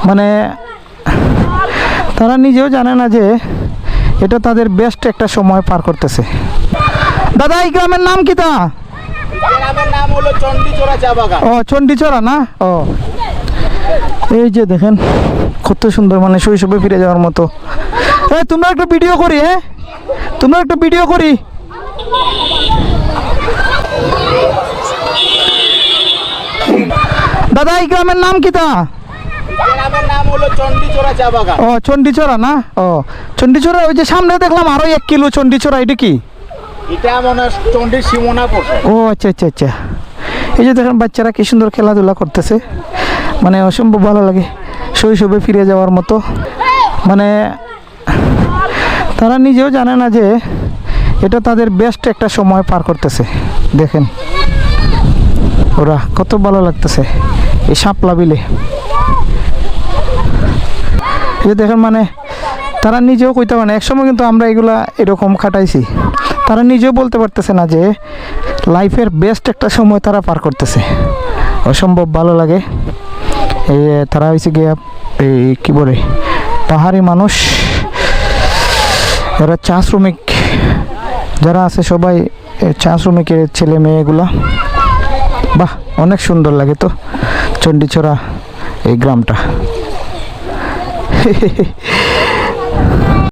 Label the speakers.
Speaker 1: মানে তারা নিজেও জানে না যে এটা তাদের বেস্ট একটা সময় পার করতেছে। দাদা এই গ্রামের নাম কি তা?
Speaker 2: গ্রামের নাম হলো চণ্ডীচড়া চা বাগান।
Speaker 1: ও চণ্ডীচড়া না? ও এই যে দেখেন কত সুন্দর, মানে শৈশবে ফিরে যাওয়ার মতো। তোমরা একটা ভিডিও করি, তোমরা একটা ভিডিও করি। দাদা এই গ্রামের নাম কি তা?
Speaker 2: গ্রামের নাম হলো চণ্ডীচড়া চা বাগান।
Speaker 1: ও চণ্ডীচড়া না? ও চণ্ডীচড়া, ওই যে সামনে দেখলাম আরো 1 কিলো চণ্ডীচড়া, এটা কি?
Speaker 2: এটা মনে হয় চণ্ডীর সীমনা পড়ছে।
Speaker 1: ও আচ্ছা আচ্ছা আচ্ছা। এই যে দেখেন বাচ্চারা কি সুন্দর খেলাধুলা করতেছে, মানে অসম্ভব ভালো লাগে, শৈশবে ফিরে যাওয়ার মতো। মানে তারা নিজেও জানে না যে এটা তাদের বেস্ট একটা সময় পার করতেছে। দেখেন ওরা কত ভালো লাগতেছে এই শাপলা বিলে। এই যে দেখেন, মানে তারা নিজেও কইতে পারে না, একসময় কিন্তু আমরা এগুলা এরকম খাটাইছি, তারা নিজেও বলতে পারতেছে না যে লাইফের বেস্ট একটা সময় তারা পার করতেছে। অসম্ভব ভালো লাগে। এই তারা হয়েছে গিয়ে এই কী বলে পাহাড়ি মানুষ, এরা চা শ্রমিক যারা আছে সবাই চা শ্রমিকের ছেলে মেয়েগুলা। বাহ, অনেক সুন্দর লাগে তো চণ্ডীচড়া এই গ্রামটা।